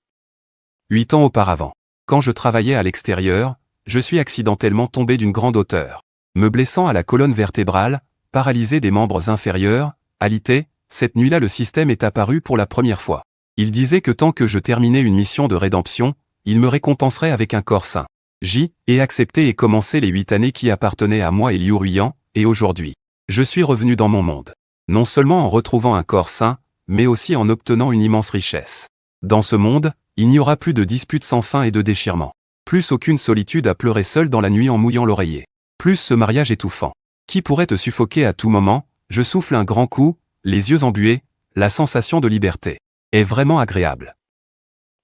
8 ans auparavant, quand je travaillais à l'extérieur, je suis accidentellement tombé d'une grande hauteur, me blessant à la colonne vertébrale, paralysé des membres inférieurs, alité. Cette nuit-là le système est apparu pour la première fois. Il disait que tant que je terminais une mission de rédemption, il me récompenserait avec un corps sain. J'y ai accepté et commencé les 8 années qui appartenaient à moi et Liu Ruiyan, et aujourd'hui, je suis revenu dans mon monde. Non seulement en retrouvant un corps sain, mais aussi en obtenant une immense richesse. Dans ce monde, il n'y aura plus de disputes sans fin et de déchirements. Plus aucune solitude à pleurer seul dans la nuit en mouillant l'oreiller. Plus ce mariage étouffant, qui pourrait te suffoquer à tout moment, je souffle un grand coup, les yeux embués, la sensation de liberté est vraiment agréable.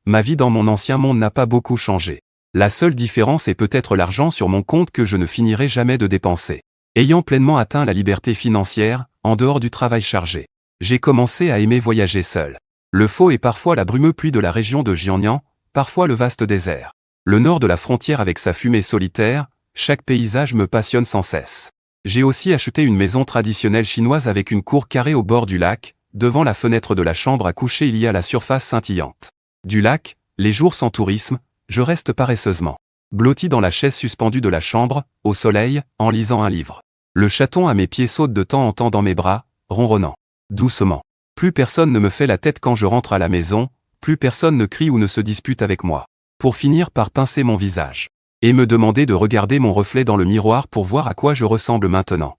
Ma vie dans mon ancien monde n'a pas beaucoup changé. La seule différence est peut-être l'argent sur mon compte que je ne finirai jamais de dépenser. Ayant pleinement atteint la liberté financière, en dehors du travail chargé, j'ai commencé à aimer voyager seul. Le Faux et parfois la brumeux pluie de la région de Jiangnan, parfois le vaste désert. Le nord de la frontière avec sa fumée solitaire, chaque paysage me passionne sans cesse. J'ai aussi acheté une maison traditionnelle chinoise avec une cour carrée au bord du lac, devant la fenêtre de la chambre à coucher il y a la surface scintillante du lac, les jours sans tourisme, je reste paresseusement blotti dans la chaise suspendue de la chambre, au soleil, en lisant un livre. Le chaton à mes pieds saute de temps en temps dans mes bras, ronronnant doucement. Plus personne ne me fait la tête quand je rentre à la maison, plus personne ne crie ou ne se dispute avec moi. Pour finir par pincer mon visage et me demander de regarder mon reflet dans le miroir pour voir à quoi je ressemble maintenant.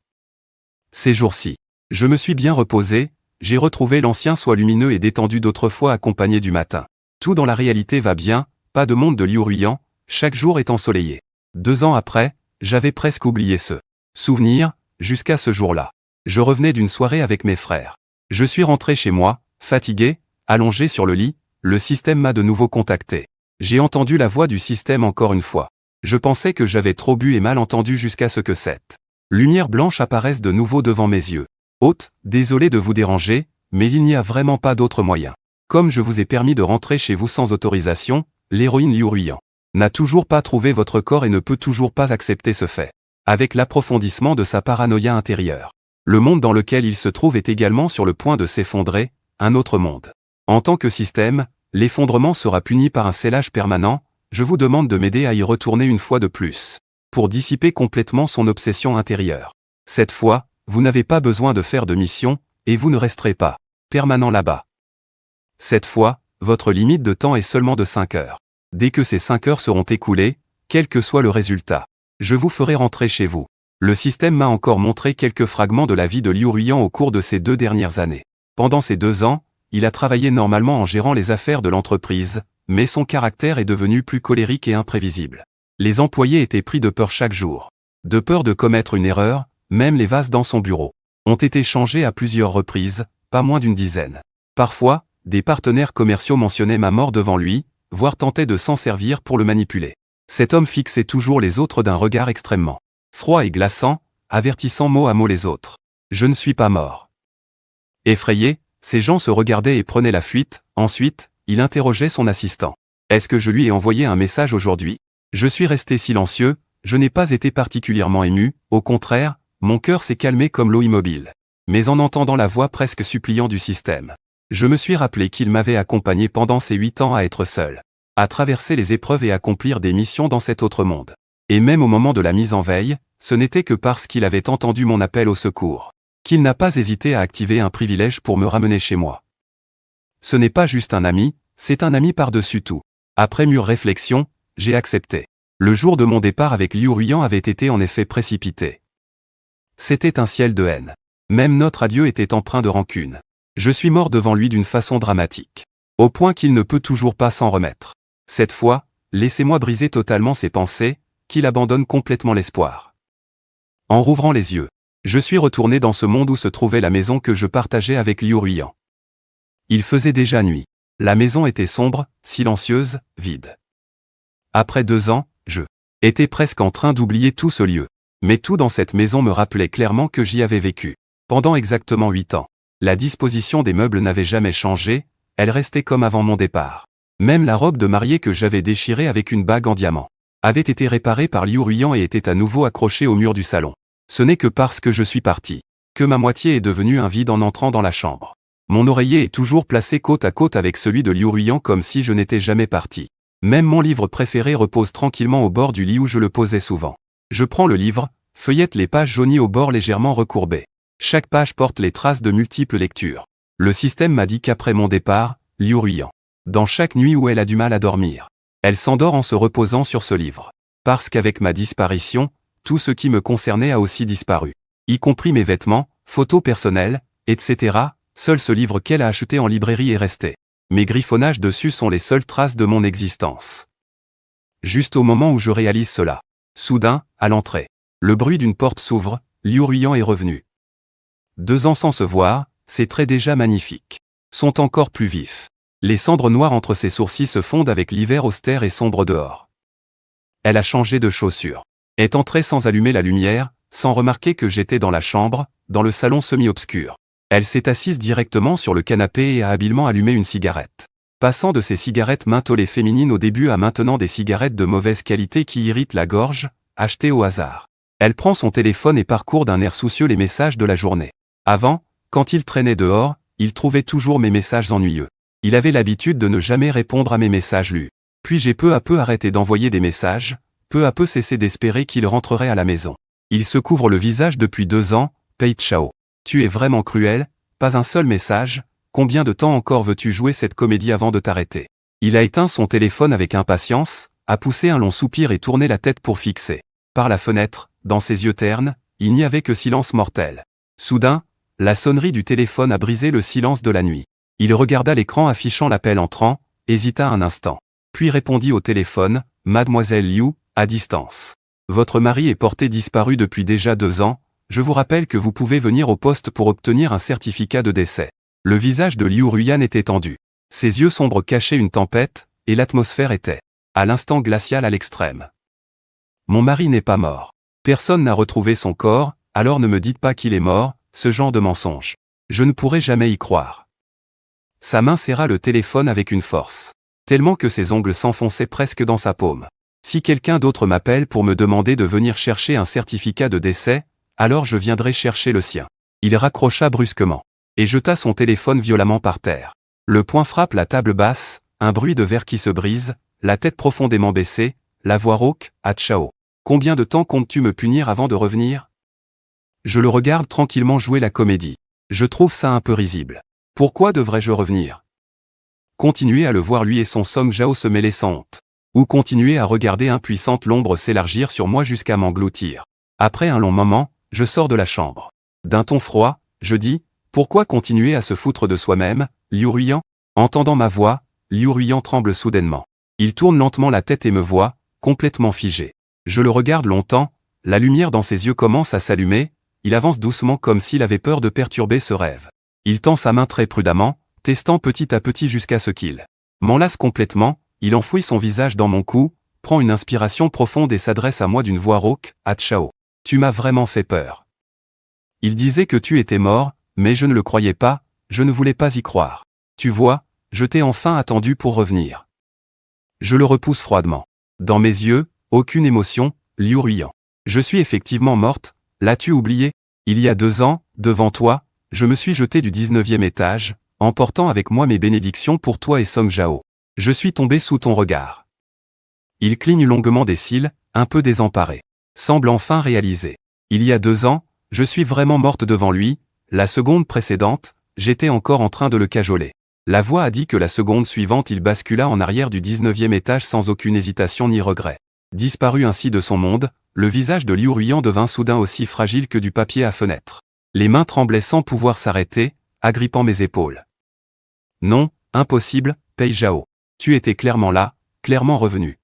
Ces jours-ci, je me suis bien reposé, j'ai retrouvé l'ancien soi lumineux et détendu d'autrefois accompagné du matin. Tout dans la réalité va bien, pas de monde de Liu Ruiyan, chaque jour est ensoleillé. 2 ans après, j'avais presque oublié ce souvenir, jusqu'à ce jour-là. Je revenais d'une soirée avec mes frères. Je suis rentré chez moi, fatigué, allongé sur le lit, le système m'a de nouveau contacté. J'ai entendu la voix du système encore une fois. Je pensais que j'avais trop bu et mal entendu jusqu'à ce que cette lumière blanche apparaisse de nouveau devant mes yeux. Hôte, désolé de vous déranger, mais il n'y a vraiment pas d'autre moyen. Comme je vous ai permis de rentrer chez vous sans autorisation, l'héroïne Liu Ruiyan n'a toujours pas trouvé votre corps et ne peut toujours pas accepter ce fait. Avec l'approfondissement de sa paranoïa intérieure. Le monde dans lequel il se trouve est également sur le point de s'effondrer, un autre monde. En tant que système, l'effondrement sera puni par un scellage permanent, je vous demande de m'aider à y retourner une fois de plus. Pour dissiper complètement son obsession intérieure. Cette fois, vous n'avez pas besoin de faire de mission, et vous ne resterez pas permanent là-bas. Cette fois, votre limite de temps est seulement de 5 heures. Dès que ces 5 heures seront écoulées, quel que soit le résultat, je vous ferai rentrer chez vous. Le système m'a encore montré quelques fragments de la vie de Liu Ruiyan au cours de ces 2 dernières années. Pendant ces 2 ans, il a travaillé normalement en gérant les affaires de l'entreprise, mais son caractère est devenu plus colérique et imprévisible. Les employés étaient pris de peur chaque jour. De peur de commettre une erreur, même les vases dans son bureau ont été changés à plusieurs reprises, pas moins d'une dizaine. Parfois, des partenaires commerciaux mentionnaient ma mort devant lui, voire tentaient de s'en servir pour le manipuler. Cet homme fixait toujours les autres d'un regard extrêmement froid et glaçant, avertissant mot à mot les autres. Je ne suis pas mort. Effrayé, ces gens se regardaient et prenaient la fuite. Ensuite, il interrogeait son assistant. Est-ce que je lui ai envoyé un message aujourd'hui? Je suis resté silencieux, je n'ai pas été particulièrement ému, au contraire, mon cœur s'est calmé comme l'eau immobile. Mais en entendant la voix presque suppliante du système, je me suis rappelé qu'il m'avait accompagné pendant ces 8 ans à être seul, à traverser les épreuves et accomplir des missions dans cet autre monde. Et même au moment de la mise en veille, ce n'était que parce qu'il avait entendu mon appel au secours, qu'il n'a pas hésité à activer un privilège pour me ramener chez moi. Ce n'est pas juste un ami, c'est un ami par-dessus tout. Après mûre réflexion, j'ai accepté. Le jour de mon départ avec Liu Ruiyan avait été en effet précipité. C'était un ciel de haine. Même notre adieu était empreint de rancune. Je suis mort devant lui d'une façon dramatique. Au point qu'il ne peut toujours pas s'en remettre. Cette fois, laissez-moi briser totalement ses pensées, qu'il abandonne complètement l'espoir. En rouvrant les yeux, je suis retourné dans ce monde où se trouvait la maison que je partageais avec Liu Ruiyan. Il faisait déjà nuit. La maison était sombre, silencieuse, vide. Après 2 ans, je étais presque en train d'oublier tout ce lieu. Mais tout dans cette maison me rappelait clairement que j'y avais vécu. Pendant exactement 8 ans. La disposition des meubles n'avait jamais changé, elle restait comme avant mon départ. Même la robe de mariée que j'avais déchirée avec une bague en diamant avait été réparée par Liu Ruiyan et était à nouveau accrochée au mur du salon. Ce n'est que parce que je suis parti que ma moitié est devenue un vide en entrant dans la chambre. Mon oreiller est toujours placé côte à côte avec celui de Liu Ruiyan comme si je n'étais jamais parti. Même mon livre préféré repose tranquillement au bord du lit où je le posais souvent. Je prends le livre, feuillette les pages jaunies au bord légèrement recourbées. Chaque page porte les traces de multiples lectures. Le système m'a dit qu'après mon départ, Liu Ruiyan, dans chaque nuit où elle a du mal à dormir, elle s'endort en se reposant sur ce livre. Parce qu'avec ma disparition, tout ce qui me concernait a aussi disparu. Y compris mes vêtements, photos personnelles, etc. Seul ce livre qu'elle a acheté en librairie est resté. Mes griffonnages dessus sont les seules traces de mon existence. Juste au moment où je réalise cela. Soudain, à l'entrée, le bruit d'une porte s'ouvre, Liu Ruiyan est revenu. 2 ans sans se voir, ses traits déjà magnifiques sont encore plus vifs. Les cendres noires entre ses sourcils se fondent avec l'hiver austère et sombre dehors. Elle a changé de chaussures. Est entrée sans allumer la lumière, sans remarquer que j'étais dans la chambre, dans le salon semi-obscur. Elle s'est assise directement sur le canapé et a habilement allumé une cigarette. Passant de ces cigarettes mentholées féminines au début à maintenant des cigarettes de mauvaise qualité qui irritent la gorge, achetées au hasard. Elle prend son téléphone et parcourt d'un air soucieux les messages de la journée. Avant, quand il traînait dehors, il trouvait toujours mes messages ennuyeux. Il avait l'habitude de ne jamais répondre à mes messages lus. Puis j'ai peu à peu arrêté d'envoyer des messages, peu à peu cessé d'espérer qu'il rentrerait à la maison. Il se couvre le visage depuis 2 ans, Pei Chao. Tu es vraiment cruel, pas un seul message, combien de temps encore veux-tu jouer cette comédie avant de t'arrêter? Il a éteint son téléphone avec impatience, a poussé un long soupir et tourné la tête pour fixer. Par la fenêtre, dans ses yeux ternes, il n'y avait que silence mortel. Soudain, La sonnerie du téléphone a brisé le silence de la nuit. Il regarda l'écran affichant l'appel entrant, hésita un instant. Puis répondit au téléphone, « Mademoiselle Liu, à distance. Votre mari est porté disparu depuis déjà 2 ans, je vous rappelle que vous pouvez venir au poste pour obtenir un certificat de décès. » Le visage de Liu Ruyan était tendu. Ses yeux sombres cachaient une tempête, et l'atmosphère était, à l'instant glaciale à l'extrême. « Mon mari n'est pas mort. Personne n'a retrouvé son corps, alors ne me dites pas qu'il est mort, ce genre de mensonge. Je ne pourrai jamais y croire. » Sa main serra le téléphone avec une force, tellement que ses ongles s'enfonçaient presque dans sa paume. « Si quelqu'un d'autre m'appelle pour me demander de venir chercher un certificat de décès, alors je viendrai chercher le sien. » Il raccrocha brusquement, et jeta son téléphone violemment par terre. Le poing frappe la table basse, un bruit de verre qui se brise, la tête profondément baissée, la voix rauque, « Ah Chao. Combien de temps comptes-tu me punir avant de revenir ?» Je le regarde tranquillement jouer la comédie. Je trouve ça un peu risible. Pourquoi devrais-je revenir? Continuer à le voir lui et son Song Jao se mêler sans honte. Ou continuer à regarder impuissante l'ombre s'élargir sur moi jusqu'à m'engloutir. Après un long moment, je sors de la chambre. D'un ton froid, je dis, pourquoi continuer à se foutre de soi-même, Liu Ruyan? Entendant ma voix, Liu Ruyan tremble soudainement. Il tourne lentement la tête et me voit, complètement figé. Je le regarde longtemps, la lumière dans ses yeux commence à s'allumer, il avance doucement comme s'il avait peur de perturber ce rêve. Il tend sa main très prudemment, testant petit à petit jusqu'à ce qu'il m'enlace complètement, il enfouit son visage dans mon cou, prend une inspiration profonde et s'adresse à moi d'une voix rauque, « Ah Chao. Tu m'as vraiment fait peur. Il disait que tu étais mort, mais je ne le croyais pas, je ne voulais pas y croire. Tu vois, je t'ai enfin attendu pour revenir. » Je le repousse froidement. Dans mes yeux, aucune émotion, Liu Ruyan. Je suis effectivement morte, l'as-tu oublié? Il y a 2 ans, devant toi, je me suis jetée du 19e étage, emportant avec moi mes bénédictions pour toi et Song Jao. Je suis tombée sous ton regard. Il cligne longuement des cils, un peu désemparé. Semble enfin réaliser. Il y a 2 ans, je suis vraiment morte devant lui, la seconde précédente, j'étais encore en train de le cajoler. La voix a dit que la seconde suivante il bascula en arrière du 19e étage sans aucune hésitation ni regret. Disparu ainsi de son monde, le visage de Liu Ruyan devint soudain aussi fragile que du papier à fenêtre. Les mains tremblaient sans pouvoir s'arrêter, agrippant mes épaules. Non, impossible, Pei Zhao. Tu étais clairement là, clairement revenu.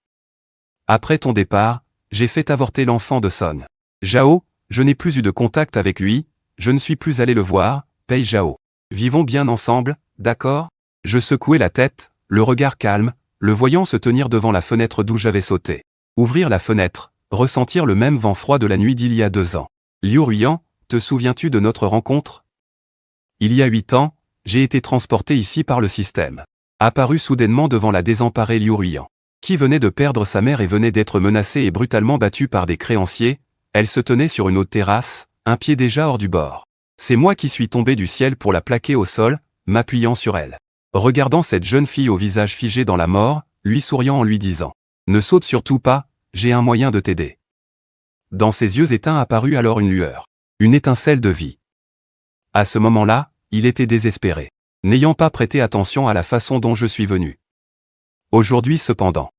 Après ton départ, j'ai fait avorter l'enfant de Son Zhao, je n'ai plus eu de contact avec lui, je ne suis plus allé le voir, Pei Zhao. Vivons bien ensemble, d'accord? Je secouai la tête, le regard calme, le voyant se tenir devant la fenêtre d'où j'avais sauté. Ouvrir la fenêtre, ressentir le même vent froid de la nuit d'il y a 2 ans. Liu Ruyan, te souviens-tu de notre rencontre? Il y a 8 ans, j'ai été transporté ici par le système. Apparu soudainement devant la désemparée Liu Ruyan, qui venait de perdre sa mère et venait d'être menacée et brutalement battue par des créanciers, elle se tenait sur une haute terrasse, un pied déjà hors du bord. C'est moi qui suis tombé du ciel pour la plaquer au sol, m'appuyant sur elle. Regardant cette jeune fille au visage figé dans la mort, lui souriant en lui disant « Ne saute surtout pas, j'ai un moyen de t'aider. » Dans ses yeux éteints apparut alors une lueur, une étincelle de vie. À ce moment-là, il était désespéré, n'ayant pas prêté attention à la façon dont je suis venu. Aujourd'hui cependant,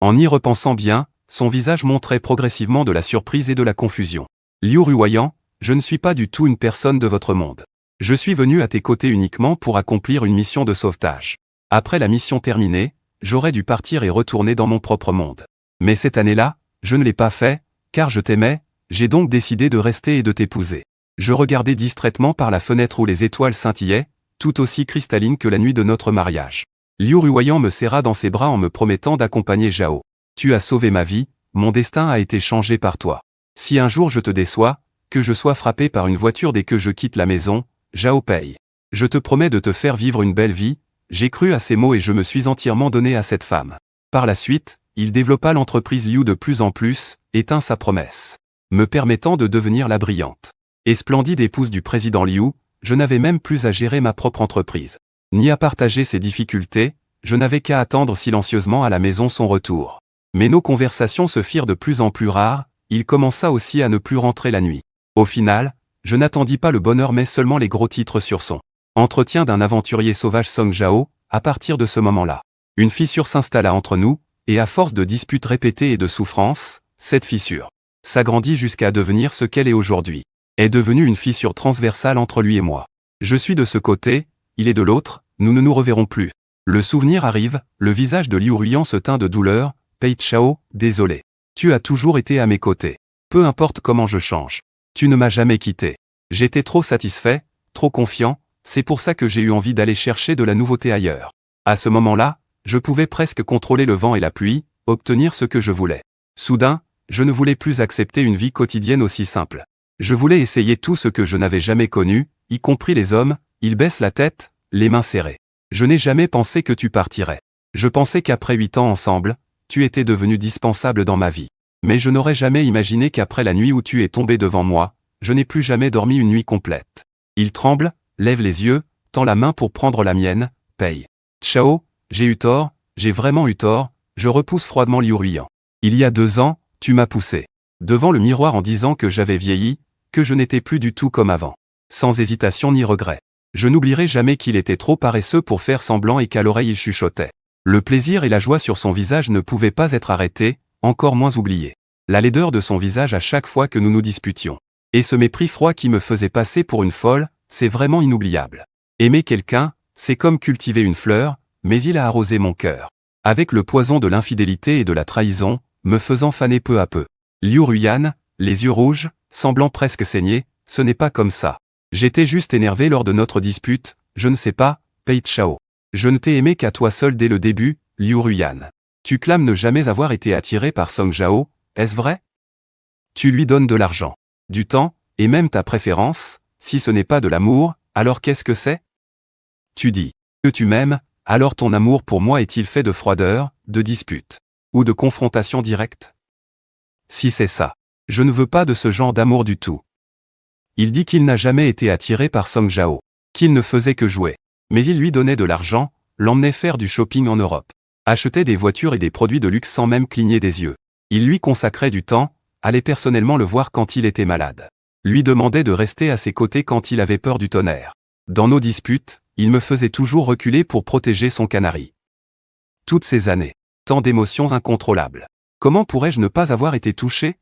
en y repensant bien, son visage montrait progressivement de la surprise et de la confusion. Liu Ruyan, je ne suis pas du tout une personne de votre monde. Je suis venu à tes côtés uniquement pour accomplir une mission de sauvetage. Après la mission terminée, j'aurais dû partir et retourner dans mon propre monde. Mais cette année-là, je ne l'ai pas fait, car je t'aimais, j'ai donc décidé de rester et de t'épouser. Je regardais distraitement par la fenêtre où les étoiles scintillaient, tout aussi cristallines que la nuit de notre mariage. Liu Ruyan me serra dans ses bras en me promettant d'accompagner Zhao. Tu as sauvé ma vie, mon destin a été changé par toi. Si un jour je te déçois, que je sois frappé par une voiture dès que je quitte la maison, Zhao Pei. Je te promets de te faire vivre une belle vie. J'ai cru à ces mots et je me suis entièrement donné à cette femme. Par la suite, il développa l'entreprise Liu de plus en plus, et tint sa promesse, me permettant de devenir la brillante et splendide épouse du président Liu. Je n'avais même plus à gérer ma propre entreprise, ni à partager ses difficultés, je n'avais qu'à attendre silencieusement à la maison son retour. Mais nos conversations se firent de plus en plus rares, il commença aussi à ne plus rentrer la nuit. Au final, je n'attendis pas le bonheur mais seulement les gros titres sur son entretien d'un aventurier sauvage Song Jao. À partir de ce moment-là, une fissure s'installa entre nous, et à force de disputes répétées et de souffrances, cette fissure s'agrandit jusqu'à devenir ce qu'elle est aujourd'hui. Est devenue une fissure transversale entre lui et moi. Je suis de ce côté, il est de l'autre, nous ne nous reverrons plus. Le souvenir arrive, le visage de Liu Ruyan se teint de douleur. Pei Chao, désolé. Tu as toujours été à mes côtés. Peu importe comment je change. Tu ne m'as jamais quitté. J'étais trop satisfait, trop confiant, c'est pour ça que j'ai eu envie d'aller chercher de la nouveauté ailleurs. À ce moment-là, je pouvais presque contrôler le vent et la pluie, obtenir ce que je voulais. Soudain, je ne voulais plus accepter une vie quotidienne aussi simple. Je voulais essayer tout ce que je n'avais jamais connu, y compris les hommes. Ils baissent la tête, les mains serrées. Je n'ai jamais pensé que tu partirais. Je pensais qu'après 8 ans ensemble, tu étais devenu dispensable dans ma vie. Mais je n'aurais jamais imaginé qu'après la nuit où tu es tombé devant moi, je n'ai plus jamais dormi une nuit complète. Il tremble, lève les yeux, tend la main pour prendre la mienne. Pei Chao, j'ai eu tort, j'ai vraiment eu tort, je repousse froidement Liu Ruyan. Il y a 2 ans, tu m'as poussé devant le miroir en disant que j'avais vieilli, que je n'étais plus du tout comme avant. Sans hésitation ni regret. Je n'oublierai jamais qu'il était trop paresseux pour faire semblant et qu'à l'oreille il chuchotait. Le plaisir et la joie sur son visage ne pouvaient pas être arrêtés, encore moins oubliés. La laideur de son visage à chaque fois que nous nous disputions. Et ce mépris froid qui me faisait passer pour une folle, c'est vraiment inoubliable. Aimer quelqu'un, c'est comme cultiver une fleur, mais il a arrosé mon cœur. Avec le poison de l'infidélité et de la trahison, me faisant faner peu à peu. Liu Ruyan, les yeux rouges, semblant presque saigner, ce n'est pas comme ça. J'étais juste énervé lors de notre dispute, je ne sais pas, Pei Chao. Je ne t'ai aimé qu'à toi seul dès le début, Liu Ruyan. Tu clames ne jamais avoir été attiré par Song Zhao, est-ce vrai? Tu lui donnes de l'argent, du temps, et même ta préférence, si ce n'est pas de l'amour, alors qu'est-ce que c'est? Tu dis que tu m'aimes, alors ton amour pour moi est-il fait de froideur, de dispute, ou de confrontation directe? Si c'est ça, je ne veux pas de ce genre d'amour du tout. Il dit qu'il n'a jamais été attiré par Song Zhao, qu'il ne faisait que jouer. Mais il lui donnait de l'argent, l'emmenait faire du shopping en Europe, achetait des voitures et des produits de luxe sans même cligner des yeux. Il lui consacrait du temps, allait personnellement le voir quand il était malade. Lui demandait de rester à ses côtés quand il avait peur du tonnerre. Dans nos disputes, il me faisait toujours reculer pour protéger son canari. Toutes ces années, tant d'émotions incontrôlables. Comment pourrais-je ne pas avoir été touché?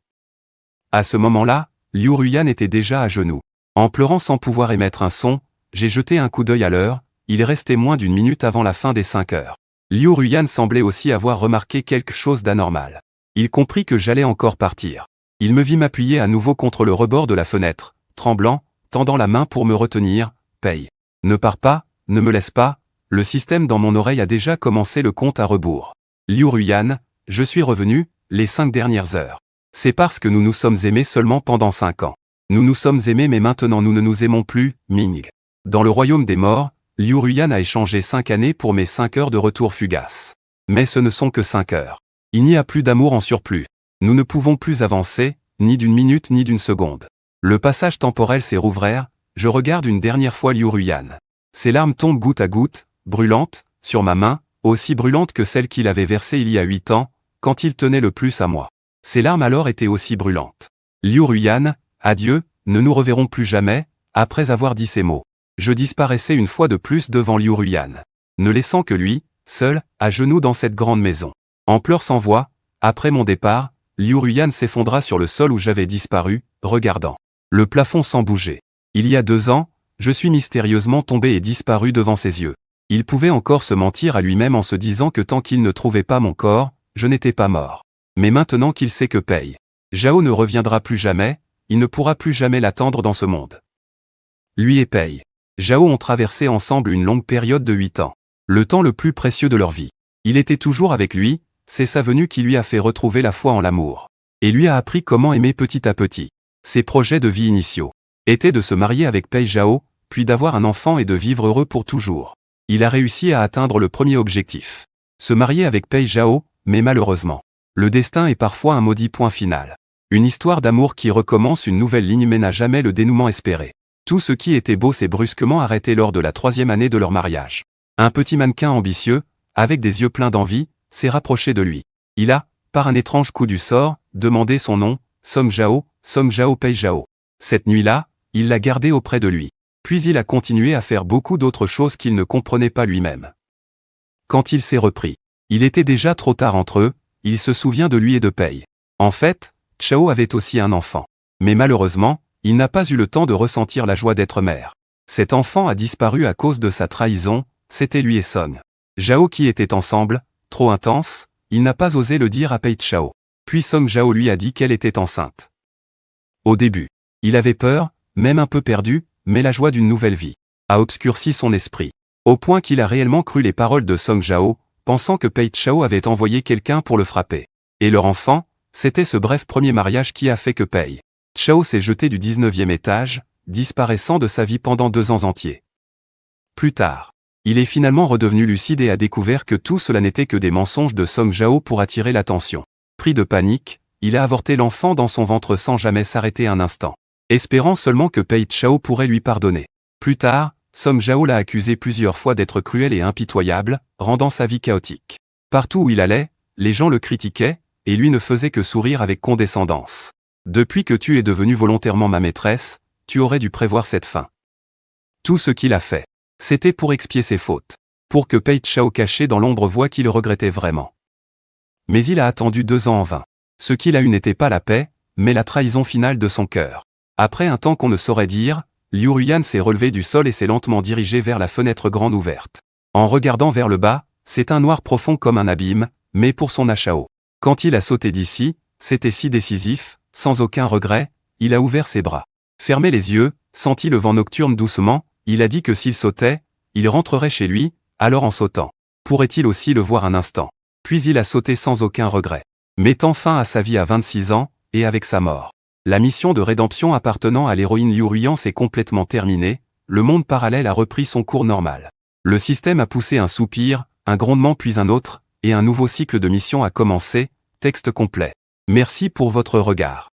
À ce moment-là, Liu Ruyan était déjà à genoux. En pleurant sans pouvoir émettre un son, j'ai jeté un coup d'œil à l'heure, il restait moins d'1 minute avant la fin des 5 heures. Liu Ruyan semblait aussi avoir remarqué quelque chose d'anormal. Il comprit que j'allais encore partir. Il me vit m'appuyer à nouveau contre le rebord de la fenêtre, tremblant, tendant la main pour me retenir. Pei. Ne pars pas, ne me laisse pas, le système dans mon oreille a déjà commencé le compte à rebours. Liu Ruyan, je suis revenu, les 5 dernières heures. C'est parce que nous nous sommes aimés seulement pendant 5 ans. Nous nous sommes aimés mais maintenant nous ne nous aimons plus, Ming. Dans le royaume des morts, Liu Ruyan a échangé 5 années pour mes 5 heures de retour fugace. Mais ce ne sont que 5 heures. Il n'y a plus d'amour en surplus. Nous ne pouvons plus avancer, ni d'1 minute ni d'1 seconde. Le passage temporel s'est rouvert, je regarde une dernière fois Liu Ruyan. Ses larmes tombent goutte à goutte, brûlantes, sur ma main, aussi brûlantes que celles qu'il avait versées il y a 8 ans, quand il tenait le plus à moi. Ses larmes alors étaient aussi brûlantes. Liu Ruyan, adieu, ne nous reverrons plus jamais, après avoir dit ces mots. Je disparaissais une fois de plus devant Liu Ruyan, ne laissant que lui, seul, à genoux dans cette grande maison. En pleurs sans voix, après mon départ, Liu Ruyan s'effondra sur le sol où j'avais disparu, regardant le plafond sans bouger. Il y a 2 ans, je suis mystérieusement tombé et disparu devant ses yeux. Il pouvait encore se mentir à lui-même en se disant que tant qu'il ne trouvait pas mon corps, je n'étais pas mort. Mais maintenant qu'il sait que Pei Zhao ne reviendra plus jamais, il ne pourra plus jamais l'attendre dans ce monde. Lui et Pei Zhao ont traversé ensemble une longue période de 8 ans. Le temps le plus précieux de leur vie. Il était toujours avec lui, c'est sa venue qui lui a fait retrouver la foi en l'amour. Et lui a appris comment aimer petit à petit. Ses projets de vie initiaux étaient de se marier avec Pei Zhao, puis d'avoir un enfant et de vivre heureux pour toujours. Il a réussi à atteindre le premier objectif. Se marier avec Pei Zhao, mais malheureusement, le destin est parfois un maudit point final. Une histoire d'amour qui recommence une nouvelle ligne mais n'a jamais le dénouement espéré. Tout ce qui était beau s'est brusquement arrêté lors de la 3e année de leur mariage. Un petit mannequin ambitieux, avec des yeux pleins d'envie, s'est rapproché de lui. Il a, par un étrange coup du sort, demandé son nom, Song Zhao Pei Zhao. Cette nuit-là, il l'a gardé auprès de lui. Puis il a continué à faire beaucoup d'autres choses qu'il ne comprenait pas lui-même. Quand il s'est repris, il était déjà trop tard entre eux, il se souvient de lui et de Pei. En fait, Chao avait aussi un enfant. Mais malheureusement, il n'a pas eu le temps de ressentir la joie d'être mère. Cet enfant a disparu à cause de sa trahison, c'était lui et Song Zhao qui étaient ensemble, trop intense, il n'a pas osé le dire à Pei Chao. Puis Song Zhao lui a dit qu'elle était enceinte. Au début, il avait peur, même un peu perdu, mais la joie d'une nouvelle vie a obscurci son esprit. Au point qu'il a réellement cru les paroles de Song Zhao, pensant que Pei Chao avait envoyé quelqu'un pour le frapper. Et leur enfant, c'était ce bref premier mariage qui a fait que Pei Chao s'est jeté du 19e étage, disparaissant de sa vie pendant 2 ans entiers. Plus tard, il est finalement redevenu lucide et a découvert que tout cela n'était que des mensonges de Song Zhao pour attirer l'attention. Pris de panique, il a avorté l'enfant dans son ventre sans jamais s'arrêter un instant, espérant seulement que Pei Chao pourrait lui pardonner. Plus tard, Song Zhao l'a accusé plusieurs fois d'être cruel et impitoyable, rendant sa vie chaotique. Partout où il allait, les gens le critiquaient, et lui ne faisait que sourire avec condescendance. Depuis que tu es devenue volontairement ma maîtresse, tu aurais dû prévoir cette fin. Tout ce qu'il a fait, c'était pour expier ses fautes. Pour que Pei Chao caché dans l'ombre voie qu'il regrettait vraiment. Mais il a attendu 2 ans en vain. Ce qu'il a eu n'était pas la paix, mais la trahison finale de son cœur. Après un temps qu'on ne saurait dire, Liu Ruyan s'est relevé du sol et s'est lentement dirigé vers la fenêtre grande ouverte. En regardant vers le bas, c'est un noir profond comme un abîme, mais pour son Achao. Quand il a sauté d'ici, c'était si décisif, sans aucun regret, il a ouvert ses bras. Fermé les yeux, sentit le vent nocturne doucement, il a dit que s'il sautait, il rentrerait chez lui, alors en sautant, pourrait-il aussi le voir un instant. Puis il a sauté sans aucun regret, mettant fin à sa vie à 26 ans, et avec sa mort. La mission de rédemption appartenant à l'héroïne Liu Ruyan s'est complètement terminée, le monde parallèle a repris son cours normal. Le système a poussé un soupir, un grondement puis un autre, et un nouveau cycle de mission a commencé, texte complet. Merci pour votre regard.